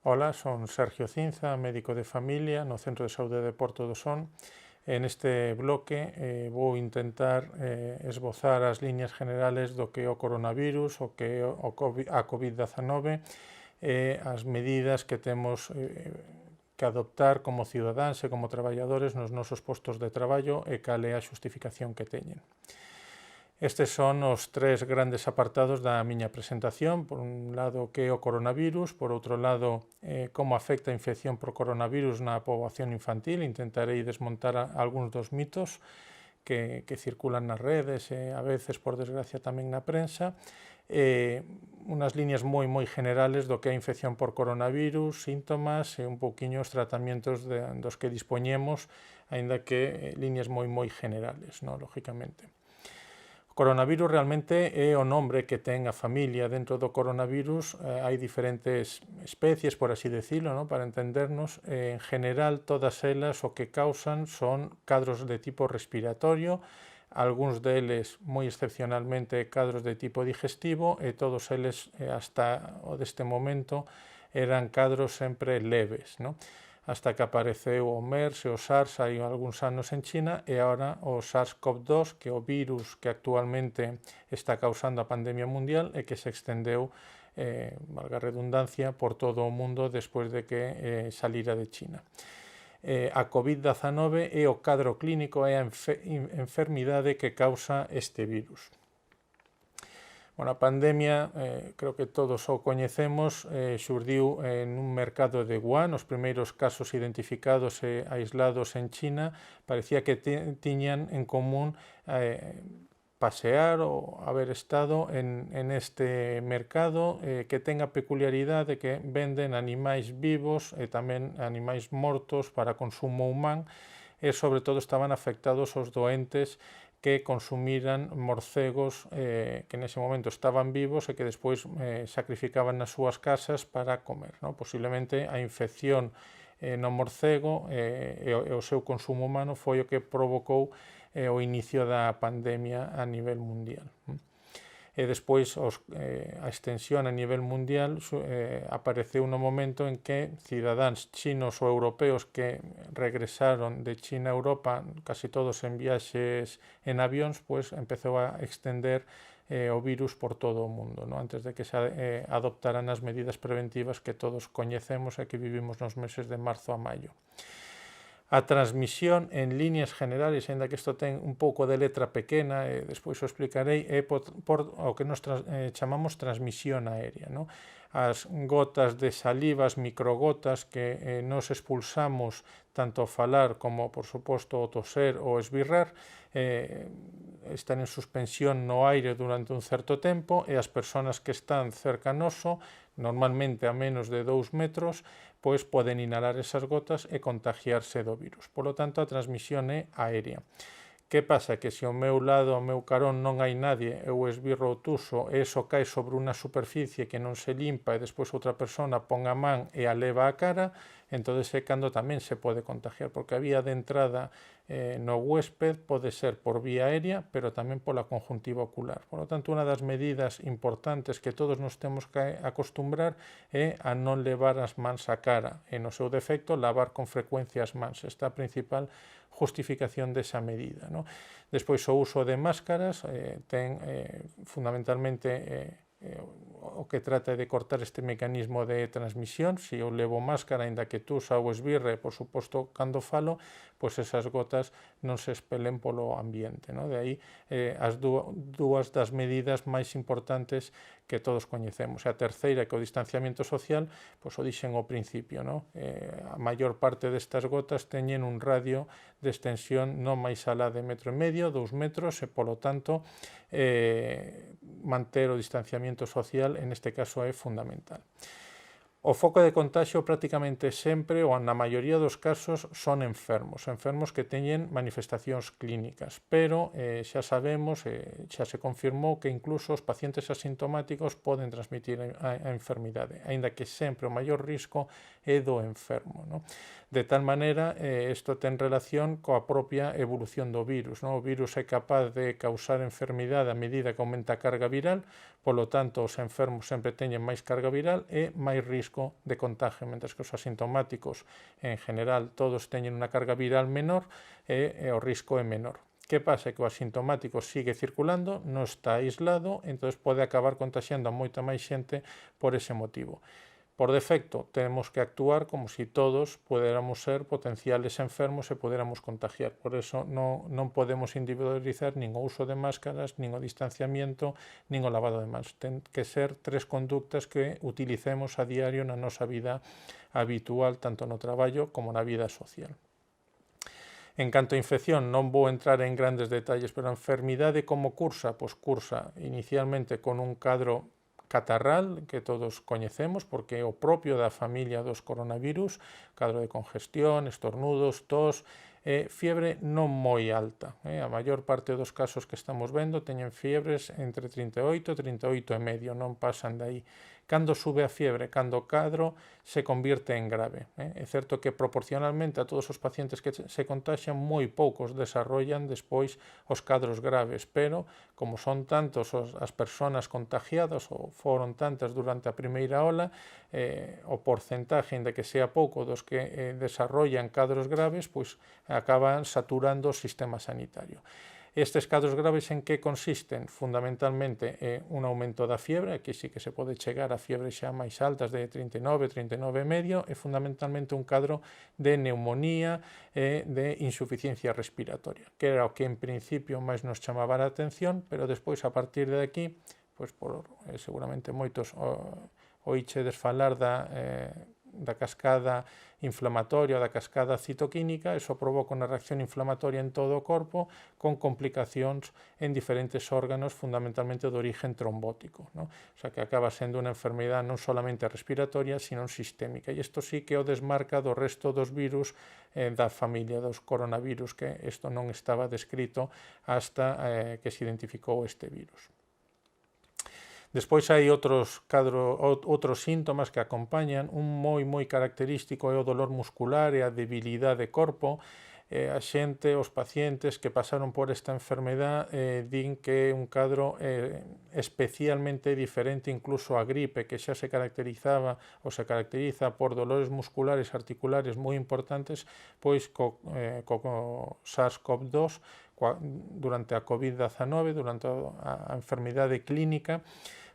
Ola, son Sergio Cinza, médico de familia no Centro de Saúde de Porto do Son. En este bloque vou intentar esbozar as liñas generales do que é o coronavirus, o que é a COVID-19 e as medidas que temos que adoptar como cidadáns e como traballadores nos nosos postos de traballo e cal é a xustificación que teñen. Estes son os tres grandes apartados da miña presentación. Por un lado, que é o coronavirus, por outro lado, como afecta a infección por coronavirus na poboación infantil. Intentarei desmontar algúns dos mitos que circulan nas redes e a veces, por desgracia, tamén na prensa. Unas líneas moi generales do que é a infección por coronavirus, síntomas e un pouquiño os tratamientos dos que dispoñemos, aínda que líneas moi generales, no? Lógicamente. O coronavirus realmente é o nombre que ten a familia. Dentro do coronavirus hai diferentes especies, por así decirlo, ¿no? Para entendernos. En general, todas elas o que causan son cadros de tipo respiratorio, algúns deles, moi excepcionalmente, cadros de tipo digestivo, e todos eles, hasta o deste momento, eran cadros sempre leves, ¿no? Hasta que apareceu o MERS e o SARS hai algúns anos en China e agora o SARS-CoV-2, que é o virus que actualmente está causando a pandemia mundial e que se extendeu, valga a redundancia, por todo o mundo despois de que salira de China. A COVID-19 é o cadro clínico, é a enfermidade que causa este virus. Bueno, a pandemia, creo que todos o coñecemos, xurdiu nun mercado de Wuhan. Os primeiros casos identificados e aislados en China parecía que tiñan en común pasear ou haber estado en este mercado que ten a peculiaridade que venden animais vivos e tamén animais mortos para consumo humán, e sobre todo estaban afectados os doentes que consumiran morcegos que nese momento estaban vivos e que despois sacrificaban nas súas casas para comer, ¿no? Posiblemente a infección no morcego e o seu consumo humano foi o que provocou o inicio da pandemia a nivel mundial. E despois a extensión a nivel mundial apareceu no momento en que cidadáns chinos ou europeos que regresaron de China a Europa, casi todos en viaxes en avións, pois empezou a extender o virus por todo o mundo, ¿no? Antes de que se adoptaran as medidas preventivas que todos coñecemos e que vivimos nos meses de marzo a maio. A transmisión, en líneas generales, aínda que isto ten un pouco de letra pequena, e despois o explicarei, é por o que nos chamamos transmisión aérea, ¿no? As gotas de saliva, as microgotas que nos expulsamos tanto ao falar como, por suposto, ao toser ou esbirrar, están en suspensión no aire durante un certo tempo, e as persoas que están cerca noso, normalmente a menos de 2 metros, pois poden inhalar esas gotas e contagiarse do virus. Por lo tanto, a transmisión é aérea. Que pasa? Que se ao meu lado, ao meu carón, non hai nadie, eu esbirro o tuso e iso cae sobre unha superficie que non se limpa e despois outra persona pon a man e a leva a cara, entón é cando tamén se pode contagiar, porque a vía de entrada no huésped pode ser por vía aérea, pero tamén pola conjuntiva ocular. Por lo tanto, unha das medidas importantes que todos nos temos que acostumbrar é a non levar as mans á cara e, no seu defecto, lavar con frecuencia as mans. Esta é a principal justificación desa medida, ¿no? Despois, o uso de máscaras ten fundamentalmente o que trata de cortar este mecanismo de transmisión. Se eu levo máscara, aínda que tusa ou esbirre, por suposto, cando falo, pois esas gotas non se expelen polo ambiente, ¿no? De aí as dúas das medidas máis importantes que todos coñecemos. E a terceira, que é o distanciamento social, pois o dixen ao principio, ¿no? A maior parte destas gotas teñen un radio de extensión non máis alá de 1,5 metros, 2 metros, e polo tanto manter o distanciamento social en este caso é fundamental. O foco de contagio prácticamente sempre, ou na maioría dos casos, son enfermos que teñen manifestacións clínicas, pero xa sabemos, xa se confirmou que incluso os pacientes asintomáticos poden transmitir a enfermidade, aínda que sempre o maior risco e do enfermo, non? De tal maneira, isto ten relación coa propia evolución do virus, non? O virus é capaz de causar enfermidade a medida que aumenta a carga viral, polo tanto, os enfermos sempre teñen máis carga viral e máis risco de contagio, mentre que os asintomáticos, en general, todos teñen unha carga viral menor e o risco é menor. Que pasa? Que o asintomático sigue circulando, non está aislado, entón pode acabar contaxiando a moita máis xente por ese motivo. Por defecto, tenemos que actuar como si todos pudiéramos ser potenciales enfermos e pudiéramos contagiar. Por eso non podemos individualizar nin o uso de máscaras, nin o distanciamiento, nin o lavado de mans. Ten que ser 3 conductas que utilicemos a diario na nosa vida habitual, tanto no traballo como na vida social. En canto a infección, non vou entrar en grandes detalles, pero a enfermidade como cursa? Pois cursa inicialmente con un cadro catarral que todos coñecemos porque é o propio da familia dos coronavirus, cadro de congestión, estornudos, tos, fiebre non moi alta. A maior parte dos casos que estamos vendo teñen fiebres entre 38 e 38,5, non pasan de aí. Cando sube a fiebre? Cando o cadro se convierte en grave. É certo que proporcionalmente a todos os pacientes que se contaxian, moi poucos desarrollan despois os cadros graves, pero como son tantos as persoas contagiadas ou foron tantas durante a primeira ola, o porcentaje, ainda que sea pouco, dos que desarrollan cadros graves, pois acaban saturando o sistema sanitario. Estes cadros graves en que consisten? Fundamentalmente un aumento da fiebre, aquí sí que se pode chegar a fiebres xa máis altas de 39, 39,5, e fundamentalmente un cadro de neumonía e de insuficiencia respiratoria, que era o que en principio máis nos chamaba a atención, pero despois a partir de aquí, pois seguramente moitos oíchedes falar da cascada inflamatoria, da cascada citoquínica, eso provoca unha reacción inflamatoria en todo o corpo con complicacións en diferentes órganos, fundamentalmente de origen trombótico, non? O sea, que acaba sendo unha enfermedade non solamente respiratoria, sino sistémica, e isto sí que o desmarca do resto dos virus da familia dos coronavirus, que isto non estaba descrito hasta que se identificou este virus. Despois hai outros síntomas que acompañan. Un moi característico é o dolor muscular e a debilidade de corpo. A xente, os pacientes que pasaron por esta enfermedade din que é un cadro especialmente diferente incluso a gripe, que xa se caracterizaba ou se caracteriza por dolores musculares articulares moi importantes, pois co SARS-CoV-2 durante a COVID-19, durante a enfermidade clínica,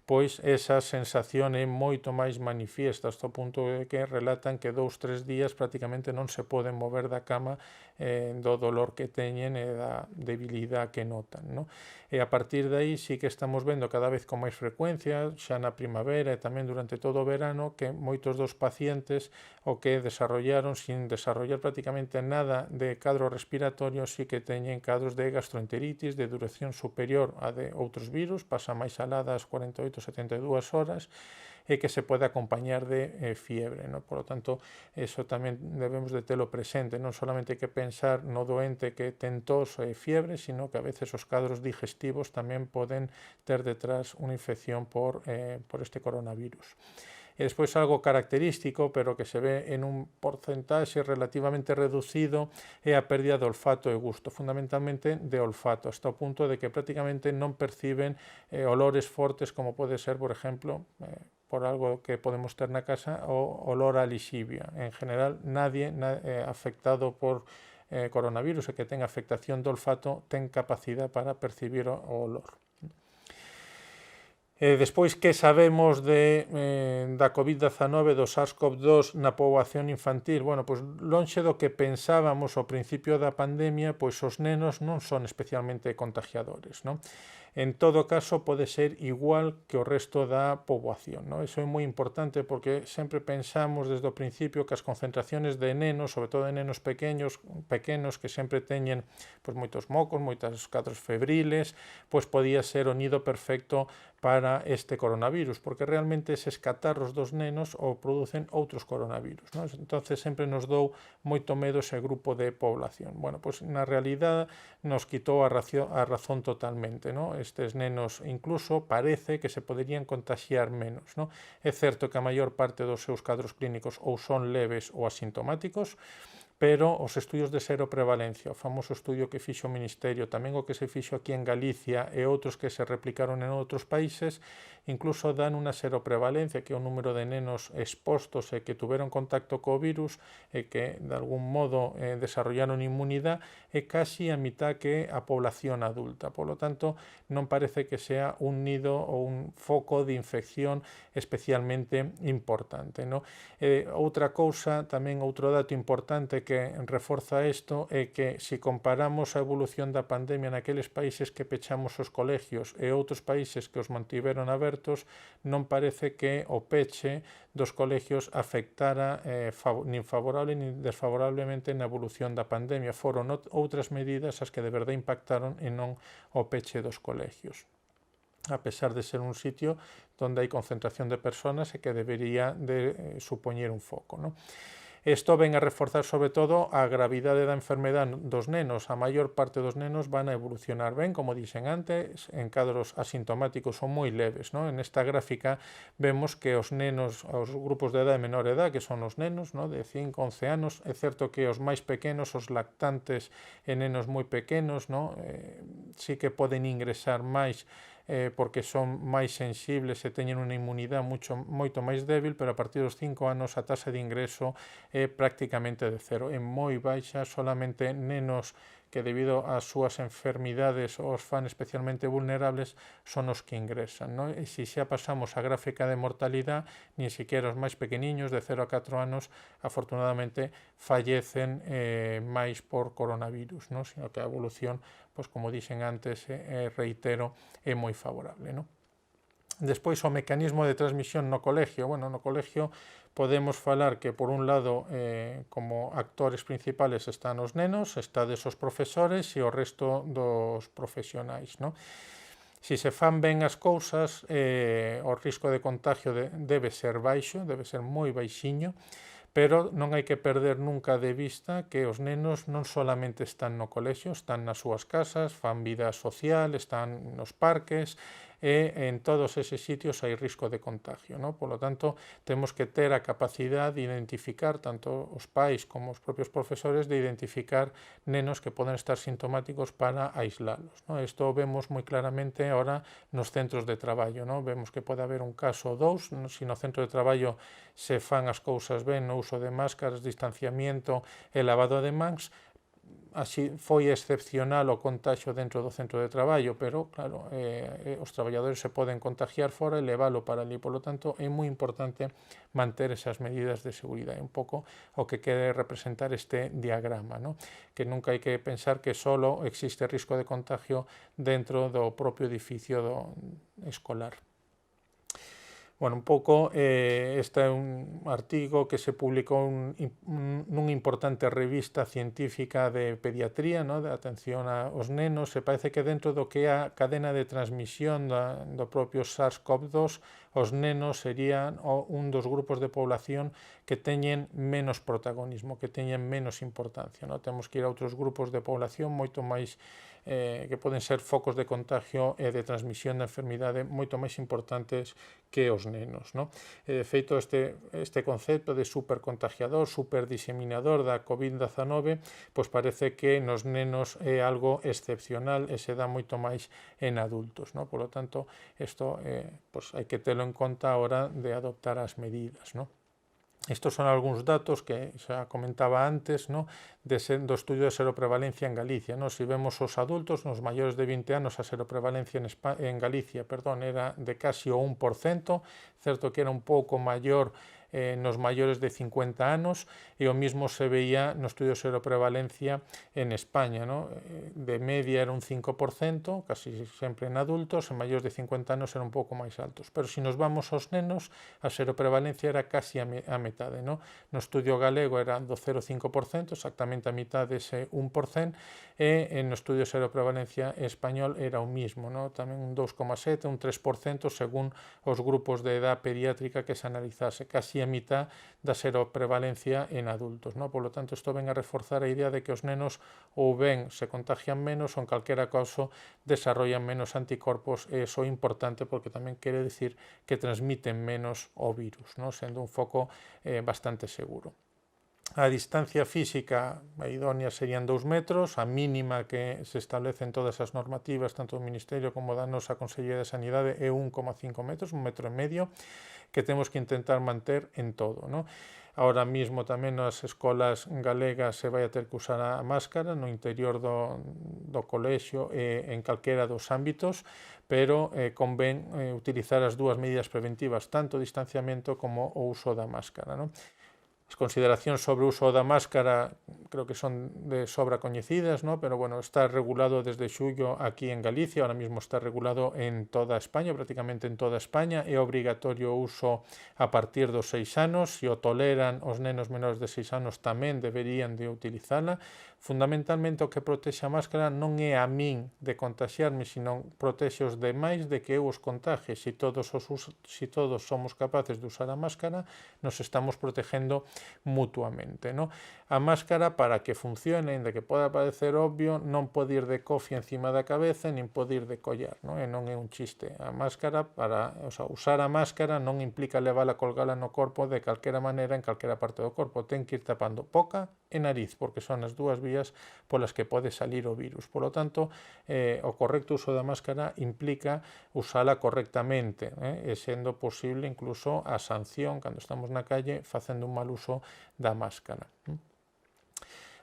pois esa sensación é moito máis manifiesta, hasta o punto de que relatan que 2-3 días prácticamente non se poden mover da cama do dolor que teñen e da debilidade que notan, non? E a partir de aí sí que estamos vendo cada vez con máis frecuencia, xa na primavera e tamén durante todo o verano, que moitos dos pacientes o que desarrollaron, sin desarrollar prácticamente nada de cadro respiratorio, sí que teñen cadros de gastroenteritis de duración superior a de outros virus, pasa máis alá das 48-72 horas, e que se pode acompañar de fiebre, non? Por lo tanto, eso tamén debemos de telo presente, non solamente hai que pensar no doente que ten tos e fiebre, sino que a veces os cadros digestivos tamén poden ter detrás unha infección por este coronavirus. E despois algo característico, pero que se ve en un porcentaxe relativamente reducido, é a pérdida de olfato e gusto, fundamentalmente de olfato, hasta o punto de que prácticamente non perciben olores fortes, como pode ser, por exemplo, por algo que podemos ter na casa, o olor a lixivia. En general, nadie afectado por coronavirus e que ten afectación do olfato ten capacidade para percibir o olor. Despois, que sabemos da COVID-19, do SARS-CoV-2 na poboación infantil? Bueno, pois lonxe do que pensábamos ao principio da pandemia, pois os nenos non son especialmente contagiadores, non? En todo caso, pode ser igual que o resto da poboación, non? Iso é moi importante porque sempre pensamos desde o principio que as concentraciones de nenos, sobre todo de nenos pequenos que sempre teñen pois moitos mocos, moitas cadros febriles, pois podía ser o nido perfecto para este coronavirus, porque realmente eses catarros dos nenos o producen outros coronavirus, non? Entonces sempre nos dou moito medo ese grupo de población. Bueno, pois na realidade nos quitou a razón totalmente, non? estes nenos incluso parece que se poderían contagiar menos, non? É certo que a maior parte dos seus cadros clínicos ou son leves ou asintomáticos, pero os estudios de seroprevalencia, o famoso estudio que fixo o Ministerio, tamén o que se fixo aquí en Galicia e outros que se replicaron en outros países, incluso dan unha seroprevalencia, que é o número de nenos expostos e que tuveron contacto co virus e que de algún modo desarrollaron inmunidade, é casi a mitad que a población adulta. Por lo tanto, non parece que sea un nido ou un foco de infección especialmente importante, non? Outra cousa, tamén outro dato importante que reforza isto é que se comparamos a evolución da pandemia naqueles países que pechamos os colegios e outros países que os mantiveron abertos, non parece que o peche dos colegios afectara nin favorable nin desfavorablemente na evolución da pandemia. Foron outras medidas as que de verdade impactaron e non o peche dos colegios, a pesar de ser un sitio onde hai concentración de personas e que debería de supoñer un foco, non? Isto ven a reforzar sobre todo a gravidade da enfermedade dos nenos. A maior parte dos nenos van a evolucionar ben, como dixen antes, en cadros asintomáticos ou moi leves, non? En esta gráfica vemos que os nenos, os grupos de edade menor edad, que son os nenos, non? De 5, 11 anos, é certo que os máis pequenos, os lactantes e nenos moi pequenos, non? Sí que poden ingresar máis porque son máis sensibles e teñen unha inmunidade moito máis débil, pero a partir dos 5 anos a taxa de ingreso é prácticamente de cero, é moi baixa, solamente nenos que debido ás súas enfermidades os fan especialmente vulnerables son os que ingresan, non? E se xa pasamos a gráfica de mortalidade, nin siquiera os máis pequeniños de 0 a 4 anos afortunadamente fallecen máis por coronavirus, non? Sino que a evolución, pois como dixen antes, reitero, é moi favorable, non? Despois, o mecanismo de transmisión no colegio. Bueno, no colegio podemos falar que, por un lado, como actores principales están os nenos, estades os profesores e o resto dos profesionais, non? Se se fan ben as cousas, o risco de contagio debe ser baixo, debe ser moi baixiño, pero non hai que perder nunca de vista que os nenos non solamente están no colexio, están nas súas casas, fan vida social, están nos parques, e en todos eses sitios hai risco de contagio, non? Por lo tanto, temos que ter a capacidade de identificar, tanto os pais como os propios profesores, de identificar nenos que poden estar sintomáticos para aislalos, non? Isto vemos moi claramente ahora nos centros de traballo, non? Vemos que pode haber un caso ou dous, se no centro de traballo se fan as cousas ben no uso de máscaras, distanciamiento e lavado de mans, así foi excepcional o contagio dentro do centro de traballo, pero claro, os traballadores se poden contagiar fora e leválo para ali, polo tanto é moi importante manter esas medidas de seguridade, un pouco o que quere representar este diagrama, non? Que nunca hai que pensar que só existe risco de contagio dentro do propio edificio escolar. Bueno, un pouco, este é un artigo que se publicou nunha importante revista científica de pediatría, no? De atención aos nenos, e parece que dentro do que é a cadena de transmisión do propio SARS-CoV-2, os nenos serían un dos grupos de población que teñen menos protagonismo, que teñen menos importancia, no? Temos que ir a outros grupos de población moito máis que poden ser focos de contagio e de transmisión da enfermidade moito máis importantes que os nenos, non? De feito, este concepto de supercontagiador, superdiseminador da COVID-19, pois parece que nos nenos é algo excepcional e se dá moito máis en adultos, non? Por lo tanto, isto pois hai que telo en conta a hora de adoptar as medidas, non? Estos son algúns datos que xa comentaba antes, no? Do estudio de seroprevalencia en Galicia, no? Se vemos os adultos, nos maiores de 20 anos, a seroprevalencia en Galicia, era de casi o 1%, certo que era un pouco maior nos maiores de 50 anos, e o mismo se veía no estudio de seroprevalencia en España, no? De media era un 5%, casi sempre en adultos, en maiores de 50 anos era un pouco máis altos, pero se nos vamos aos nenos, a seroprevalencia era casi a metade, no? No estudio galego era do 0,5%, exactamente a mitad dese 1%, e no estudio de seroprevalencia español era o mismo, no? Tamén un 2,7%, un 3% según os grupos de edad pediátrica que se analizase, casi casi a mitad da seroprevalencia en adultos, ¿no? Por lo tanto, isto ven a reforzar a idea de que os nenos ou ben se contagian menos ou en calquera caso desarrollan menos anticorpos, e iso é importante porque tamén quere dicir que transmiten menos o virus, ¿no? Sendo un foco bastante seguro. A distancia física idónea serían 2 metros, a mínima que se establece en todas as normativas, tanto do Ministerio como da nosa Consellería de Sanidade, é 1,5 metros, 1,5 metros, que temos que intentar manter en todo, ¿no? Ahora mismo tamén nas escolas galegas se vai a ter que usar a máscara no interior do colexio e en calquera dos ámbitos, pero convén utilizar as dúas medidas preventivas, tanto o distanciamento como o uso da máscara, ¿no? As consideracións sobre o uso da máscara creo que son de sobra coñecidas, ¿no? Pero bueno, está regulado desde xullo aquí en Galicia, ahora mismo está regulado en toda España, prácticamente en toda España, é obrigatorio o uso a partir dos 6 anos, se o toleran os nenos menores de 6 anos tamén deberían de utilizala. Fundamentalmente o que protexe a máscara non é a min de contaxiarme, sino protexe os demais de que eu os contagie. Se todos somos capaces de usar a máscara, nos estamos protegendo mutuamente, ¿no? A máscara, para que funcione, ainda que poda parecer obvio, non pode ir de cofia encima da cabeza, nin pode ir de collar, ¿no? E non é un chiste. A máscara, usar a máscara non implica levala, colgala no corpo de calquera maneira en calquera parte do corpo. Ten que ir tapando boca e nariz, porque son as dúas vías polas que pode salir o virus. Por lo tanto, o correcto uso da máscara implica usala correctamente, e sendo posible incluso a sanción cando estamos na calle facendo un mal uso da máscara.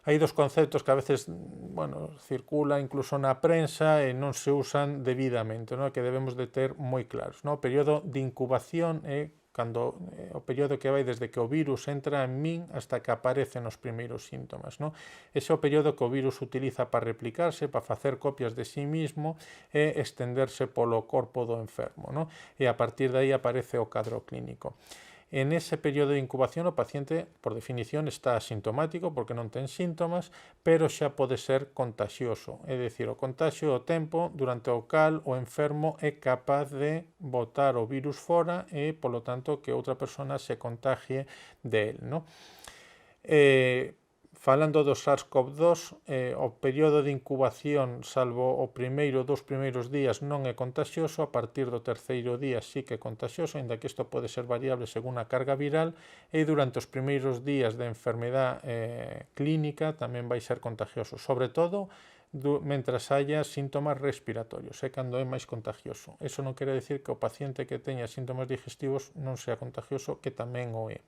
Hai dos conceptos que a veces, bueno, circula incluso na prensa e non se usan debidamente, ¿no? Que debemos de ter moi claros, ¿no? O período de incubación é cando o período que vai desde que o virus entra en min hasta que aparecen os primeiros síntomas, ¿no? Ese é o período que o virus utiliza para replicarse, para facer copias de sí mismo e estenderse polo corpo do enfermo, ¿no? E a partir de aí aparece o cadro clínico. En ese período de incubación o paciente, por definición, está asintomático porque non ten síntomas, pero xa pode ser contagioso. É dicir, o contagio o tempo durante o cal o enfermo é capaz de botar o virus fora e, polo tanto, que outra persona se contagie de él, ¿no? Falando do SARS-CoV-2, o período de incubación, salvo o dos primeiros días, non é contagioso. A partir do terceiro día sí que é contagioso, ainda que isto pode ser variable según a carga viral, e durante os primeiros días de enfermedad clínica tamén vai ser contagioso, sobre todo mentras haya síntomas respiratorios, é cando é máis contagioso. Eso non quere decir que o paciente que teña síntomas digestivos non sea contagioso, que tamén o é.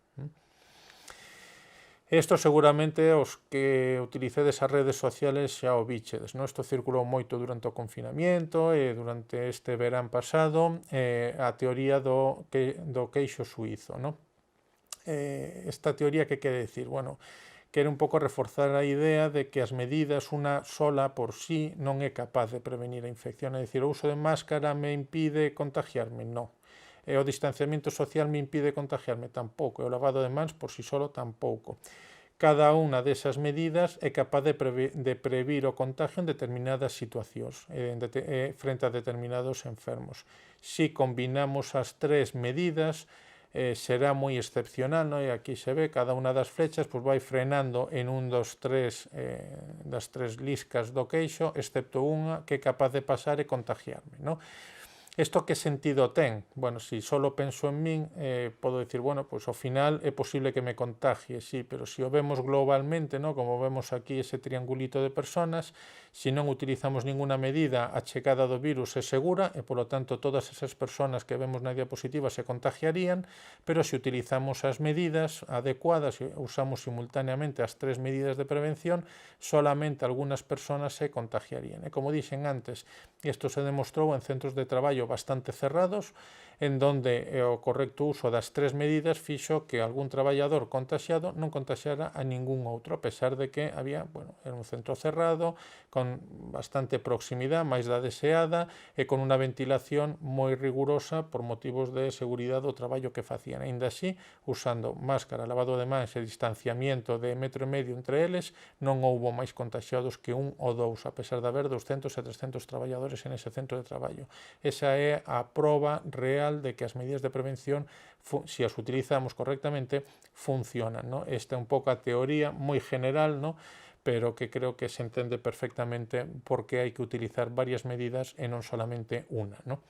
Isto seguramente os que utilicedes as redes sociales xa o bichedes, ¿no? Isto circulou moito durante o confinamiento e durante este verán pasado, a teoría do queixo suízo, ¿no? Esta teoría que quere decir? Bueno, quere un pouco reforzar a idea de que as medidas unha sola por sí non é capaz de prevenir a infección, é dicir, o uso de máscara me impide contagiarme, non. E o distanciamento social me impide contagiarme, tampouco, e o lavado de mans por si solo tampouco. Cada unha desas medidas é capaz de previr o contagio en determinadas situacións, frente a determinados enfermos. Si combinamos as tres medidas, será moi excepcional, ¿no? E aquí se ve, cada unha das flechas pues, vai frenando en un das tres liscas do queixo, excepto unha que é capaz de pasar e contagiarme, ¿no? Isto que sentido ten? Bueno, si solo penso en min, podo dicir, bueno, pois ao final é posible que me contagie, sí, pero se o vemos globalmente, ¿no? Como vemos aquí ese triangulito de personas, se non utilizamos ninguna medida, a chegada do virus é segura e, polo tanto, todas esas personas que vemos na diapositiva se contagiarían, pero se utilizamos as medidas adecuadas e usamos simultaneamente as tres medidas de prevención, solamente algunhas personas se contagiarían. E como dixen antes, isto se demostrou en centros de traballo bastante cerrados, en donde o correcto uso das tres medidas fixo que algún traballador contaxiado non contaxiara a ningún outro, a pesar de que había, bueno, era un centro cerrado, con bastante proximidade, máis da deseada, e con unha ventilación moi rigurosa por motivos de seguridade do traballo que facían. Ainda así, usando máscara, lavado de mans e distanciamiento de 1,5 metros entre eles, non houbo máis contaxiados que un ou dous, a pesar de haber 200 e 300 traballadores en ese centro de traballo. Esa esta é a proba real de que as medidas de prevención, se as utilizamos correctamente, funcionan, ¿no? Esta é un pouco a teoría moi general, ¿no?, pero que creo que se entende perfectamente por que hai que utilizar varias medidas e non solamente unha, ¿no?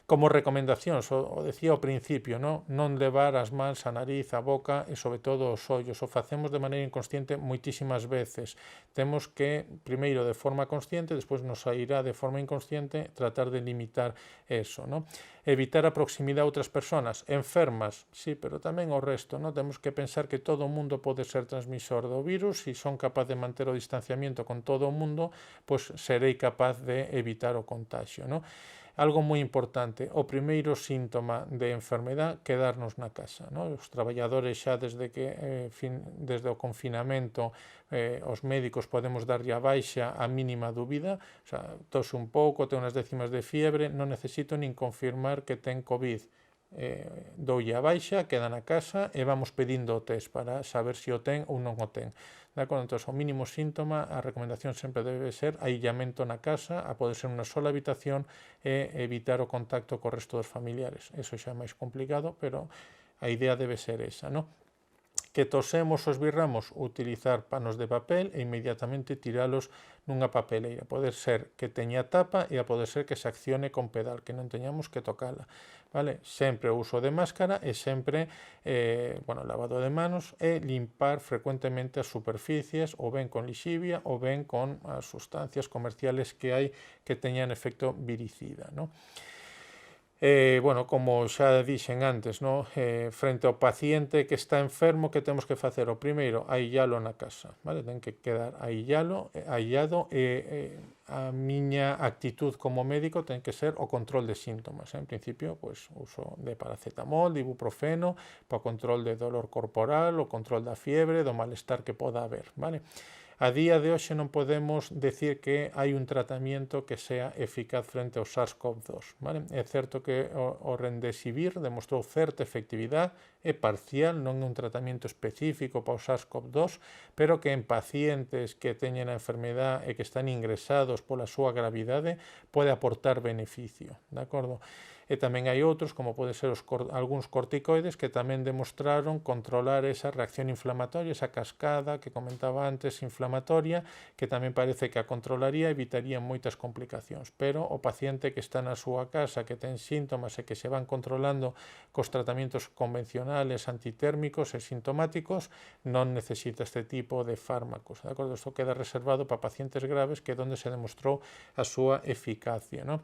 Como recomendacións, o decía ao principio, non levar as mans á nariz, á boca e sobre todo os ollos. O facemos de maneira inconsciente moitísimas veces. Temos que, primeiro de forma consciente, despois nos sairá de forma inconsciente, tratar de limitar eso, ¿no? Evitar a proximidade a outras persoas enfermas, sí, pero tamén o resto, ¿no? Temos que pensar que todo o mundo pode ser transmisor do virus. Se son capaz de manter o distanciamiento con todo o mundo, pois serei capaz de evitar o contagio, ¿no? Algo moi importante, o primeiro síntoma de enfermedade, quedarnos na casa, ¿no? Os traballadores xa desde o confinamento, os médicos podemos darlle a baixa a mínima dúbida, o sea, tose un pouco, ten unhas décimas de fiebre, non necesito nin confirmar que ten COVID. Doulle a baixa, queda na casa e vamos pedindo o test para saber se o ten ou non o ten. De acordo? Entón, o mínimo síntoma, a recomendación sempre debe ser aillamento na casa, a poder ser unha sola habitación e evitar o contacto co resto dos familiares. Eso xa é máis complicado, pero a idea debe ser esa, ¿no? Que tosemos ou esbirramos, utilizar panos de papel e inmediatamente tiralos nunha papeleira. Poder ser que teña tapa e a poder ser que se accione con pedal, que non teñamos que tocala. Vale? Sempre o uso de máscara e sempre lavado de manos e limpar frecuentemente as superficies, ou ben con lixivia ou ben con as sustancias comerciales que hai que teñan efecto viricida, ¿no? Como xa dixen antes, ¿no? Frente ao paciente que está enfermo, que temos que facer? O primeiro, aillalo na casa, vale? Ten que quedar aillado e a miña actitud como médico ten que ser o control de síntomas. En principio, pois, uso de paracetamol, de ibuprofeno, para o control de dolor corporal, o control da fiebre, do malestar que poda haber, vale? A día de hoxe non podemos decir que hai un tratamento que sea eficaz frente ao SARS-CoV-2. Vale? É certo que o Remdesivir demostrou certa efectividade, é parcial, non é un tratamento específico para o SARS-CoV-2, pero que en pacientes que teñen a enfermedade e que están ingresados pola súa gravidade pode aportar beneficio. De acordo? E tamén hai outros, como pode ser algúns corticoides, que tamén demostraron controlar esa reacción inflamatoria, esa cascada que comentaba antes inflamatoria, que tamén parece que a controlaría, evitaría moitas complicacións. Pero o paciente que está na súa casa, que ten síntomas e que se van controlando cos tratamentos convencionales, antitérmicos e sintomáticos, non necesita este tipo de fármacos. De acordo? Isto queda reservado para pacientes graves, que é onde se demostrou a súa eficacia, ¿no?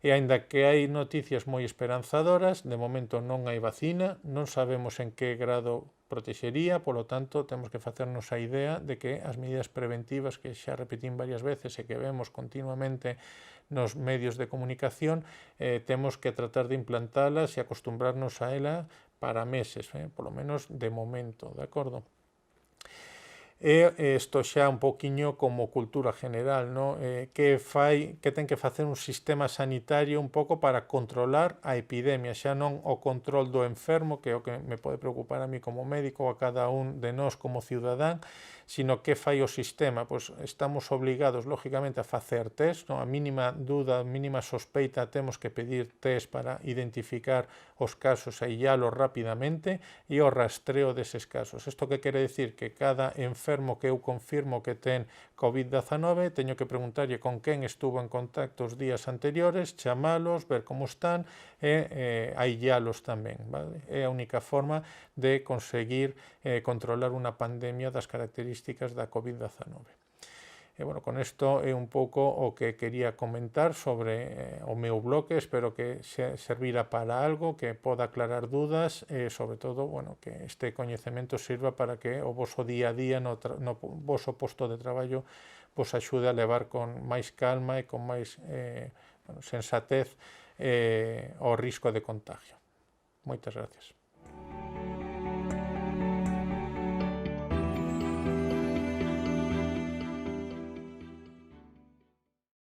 E aínda que hai noticias moi esperanzadoras, de momento non hai vacina, non sabemos en que grado protexería, polo tanto, temos que facernos a idea de que as medidas preventivas, que xa repetín varias veces e que vemos continuamente nos medios de comunicación, temos que tratar de implantalas e acostumbrarnos a ela para meses, polo menos de momento, de acordo? E isto xa un poquinho como cultura general, ¿no? Que ten que facer un sistema sanitario un pouco para controlar a epidemia, xa non o control do enfermo, que é o que me pode preocupar a mí como médico ou a cada un de nós como cidadán, sino que fai o sistema. Pois estamos obligados, lógicamente, a facer test, ¿no? A mínima dúda, a mínima sospeita, temos que pedir test para identificar os casos e illalos rapidamente e o rastreo deses casos. Isto que quere decir? Que cada enfermo que eu confirmo que ten COVID-19, teño que preguntarlle con quen estuvo en contacto os días anteriores, chamalos, ver como están e aillalos tamén, vale? É a única forma de conseguir controlar unha pandemia das características da COVID-19. E, con isto é un pouco o que quería comentar sobre o meu bloque. Espero que servira para algo, que poda aclarar dúdas e, sobre todo, que este coñecemento sirva para que o voso día a día no voso posto de traballo vos axude a levar con máis calma e con máis sensatez o risco de contagio. Moitas gracias.